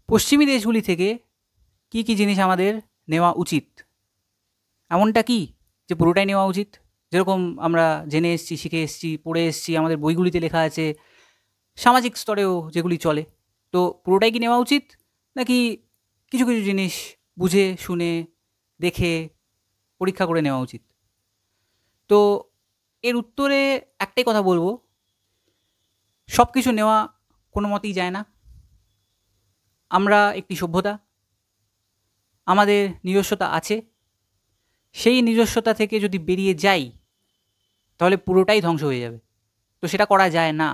পশ্চিমী দেশগুলি থেকে কি কি জিনিস আমাদের নেওয়া উচিত? এমনটা কি যে পুরোটাই নেওয়া উচিত? যেরকম আমরা জেনে এসেছি, শিখে এসেছি, পড়ে এসেছি, আমাদের বইগুলিতে লেখা আছে, সামাজিক স্তরেও যেগুলি চলে, তো পুরোটাই কি নেওয়া উচিত, নাকি কিছু কিছু জিনিস বুঝে শুনে দেখে পরীক্ষা করে নেওয়া উচিত? তো এর উত্তরে একটাই কথা বলবো, সব কিছু নেওয়া কোনো মতেই যায় না। আমরা একটি সভ্যতা, আমাদের নিজস্বতা আছে। সেই নিজস্বতা থেকে যদি বেরিয়ে যাই তাহলে পুরোটাই ধ্বংস হয়ে যাবে। তো সেটা করা যায় না।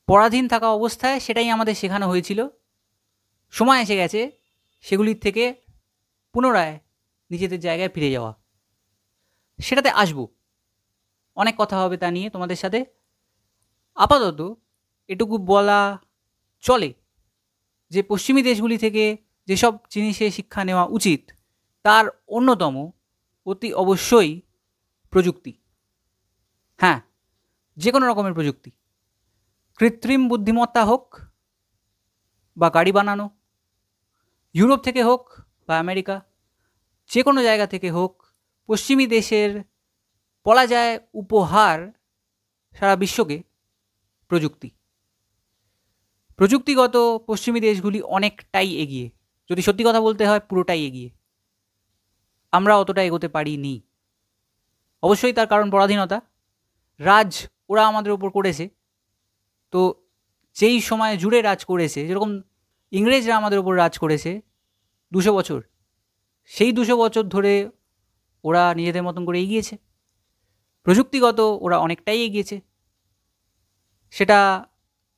পরাধীন থাকা অবস্থায় সেটাই আমাদের শেখানো হয়েছিল। সময় এসে গেছে সেগুলির থেকে পুনরায় নিজেদের জায়গায় ফিরে যাওয়া। সেটাতে আসবো, অনেক কথা হবে তা নিয়ে তোমাদের সাথে। আপাতত এটুকু বলা চলে যে পশ্চিমী দেশগুলি থেকে যেসব জিনিসের শিক্ষা নেওয়া উচিত তার অন্যতম অতি অবশ্যই প্রযুক্তি। হ্যাঁ, যে কোনো রকমের প্রযুক্তি, কৃত্রিম বুদ্ধিমত্তা হোক বা গাড়ি বানানো, ইউরোপ থেকে হোক বা আমেরিকা, যে কোনো জায়গা থেকে হোক, পশ্চিমী দেশের বলা যায় উপহার সারা বিশ্বকে প্রযুক্তি। প্রযুক্তিগত পশ্চিমী দেশগুলি অনেকটাই এগিয়ে, যদি সত্যি কথা বলতে হয় পুরোটাই এগিয়ে। আমরা অতটা এগোতে পারিনি। অবশ্যই তার কারণ পরাধীনতা, রাজ ওরা আমাদের ওপর করেছে। তো যেই সময় জুড়ে রাজ করেছে, যেরকম ইংরেজরা আমাদের ওপর রাজ করেছে 200 বছর, সেই 200 বছর ধরে ওরা নিজেদের মতন করে এগিয়েছে। প্রযুক্তিগত ওরা অনেকটাই এগিয়েছে, সেটা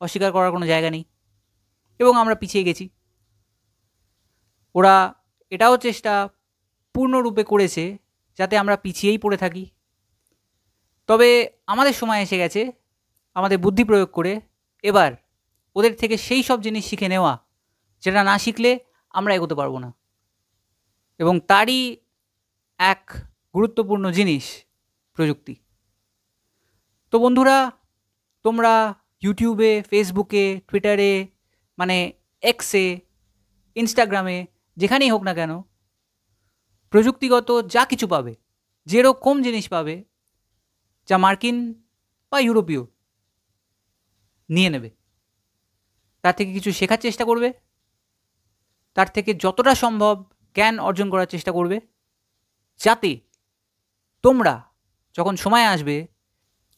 অস্বীকার করার কোনো জায়গা নেই। এবং আমরা পিছিয়ে গেছি। ওরা এটাও চেষ্টা পূর্ণরূপে করেছে যাতে আমরা পিছিয়েই পড়ে থাকি। তবে আমাদের সময় এসে গেছে আমাদের বুদ্ধি প্রয়োগ করে এবার ওদের থেকে সেই সব জিনিস শিখে নেওয়া যেটা না শিখলে আমরা এগোতে পারবো না। এবং তারই এক গুরুত্বপূর্ণ জিনিস প্রযুক্তি। তো বন্ধুরা, তোমরা ইউটিউবে, ফেসবুকে, টুইটারে, মানে এক্সে, ইনস্টাগ্রামে, যেখানেই হোক না কেন প্রযুক্তিগত যা কিছু পাবে, যেরকম জিনিস পাবে যা মার্কিন বা ইউরোপীয়, নিয়ে নেবে। তার থেকে কিছু শেখার চেষ্টা করবে, তার থেকে যতটা সম্ভব জ্ঞান অর্জন করার চেষ্টা করবে, যাতে তোমরা যখন সময় আসবে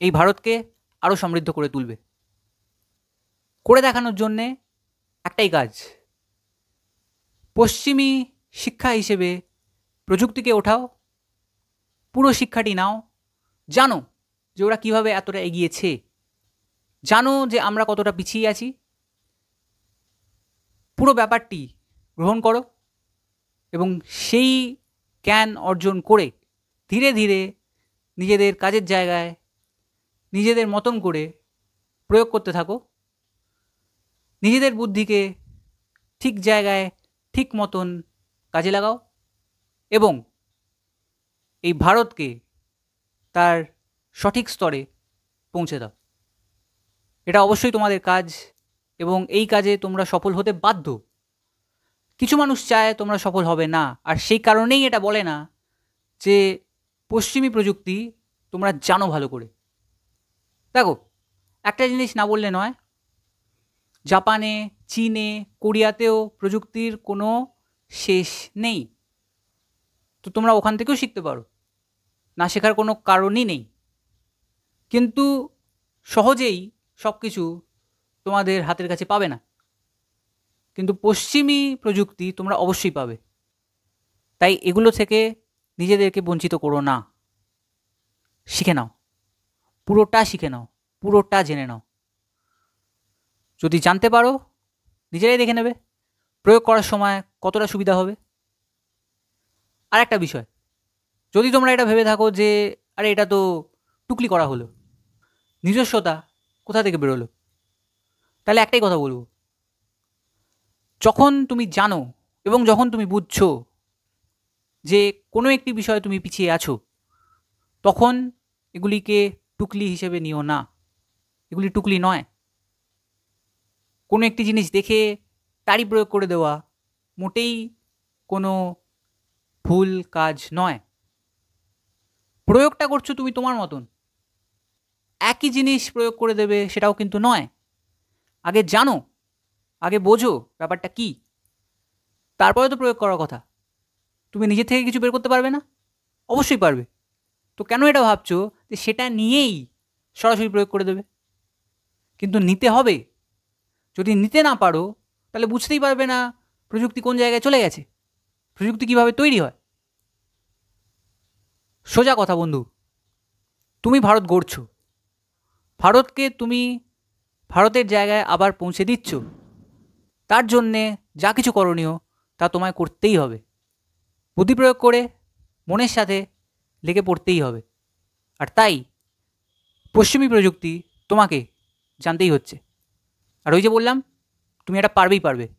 এই ভারতকে আরও সমৃদ্ধ করে তুলবে। করে দেখানোর জন্যে একটাই কাজ, পশ্চিমী শিক্ষা হিসেবে প্রযুক্তিকে ওঠাও, পুরো শিক্ষাটি নাও, জানো যে ওরা কীভাবে এতটা এগিয়েছে, জানো যে আমরা কতটা পিছিয়ে আছি। পুরো ব্যাপারটি গ্রহণ করো এবং সেই জ্ঞান অর্জন করে ধীরে ধীরে নিজেদের কাজের জায়গায় নিজেদের মতন করে প্রয়োগ করতে থাকো। নিজেদের বুদ্ধিকে ঠিক জায়গায় ঠিক মতন কাজে লাগাও এবং এই ভারতকে তার সঠিক স্তরে পৌঁছে দাও। এটা অবশ্যই তোমাদের কাজ এবং এই কাজে তোমরা সফল হতে বাধ্য। কিছু মানুষ চায় তোমরা সফল হবে না, আর সেই কারণেই এটা বলে না যে পশ্চিমী প্রযুক্তি তোমরা জানো ভালো করে। দেখো, একটা জিনিস না বললে নয়, জাপানে, চীনে, কোরিয়াতেও প্রযুক্তির কোনো শেষ নেই। তো তোমরা ওখান থেকেও শিখতে পারো, না শেখার কোনো কারণই নেই। কিন্তু সহজেই সব কিছু তোমাদের হাতের কাছে পাবে না, কিন্তু পশ্চিমী প্রযুক্তি তোমরা অবশ্যই পাবে। তাই এগুলো থেকে নিজেদেরকে বঞ্চিত করো না, শিখে নাও, পুরোটা শিখে নাও, পুরোটা জেনে নাও। যদি জানতে পারো নিজেরাই দেখে নেবে প্রয়োগ করার সময় কতটা সুবিধা হবে। আর একটা বিষয়, যদি তোমরা এটা ভেবে থাকো যে আরে এটা তো টুকলি করা হলো, নিজস্বতা কোথা থেকে বেরোলো, তাহলে একটাই কথা বলবো, যখন তুমি জানো এবং যখন তুমি বুঝছো যে কোনো একটি বিষয়ে তুমি পিছিয়ে আছো, তখন এগুলিকে টুকলি হিসেবে নিও না। এগুলি টুকলি নয়। কোনো একটি জিনিস দেখে তারই প্রয়োগ করে দেওয়া মোটেই কোনো ভুল কাজ নয়। প্রয়োগটা করছো তুমি তোমার মতন, একই জিনিস প্রয়োগ করে দেবে সেটাও কিন্তু নয়। আগে জানো, আগে বোঝো ব্যাপারটা কি, তারপরে তো প্রয়োগ করার কথা। তুমি নিজে থেকে কিছু বের করতে পারবে না? অবশ্যই পারবে। তো কেন এটা ভাবছো যে সেটা নিয়েই সরাসরি প্রয়োগ করে দেবে? কিন্তু নিতে হবে। যদি নিতে না পারো তাহলে বুঝতেই পারবে না প্রযুক্তি কোন জায়গায় চলে গেছে, প্রযুক্তি কীভাবে তৈরি হয়। সোজা কথা বন্ধু, তুমি ভারত গড়ছো, ভারতকে তুমি ভারতের জায়গায় আবার পৌঁছে দিচ্ছ, তার জন্যে যা কিছু করণীয় তা তোমায় করতেই হবে। বুদ্ধি প্রয়োগ করে মনের সাথে লেগে পড়তেই হবে। আর তাই পশ্চিমী প্রযুক্তি তোমাকে জানতেই হচ্ছে। আর ওই যে বললাম, তুমি এটা পারবেই পারবে।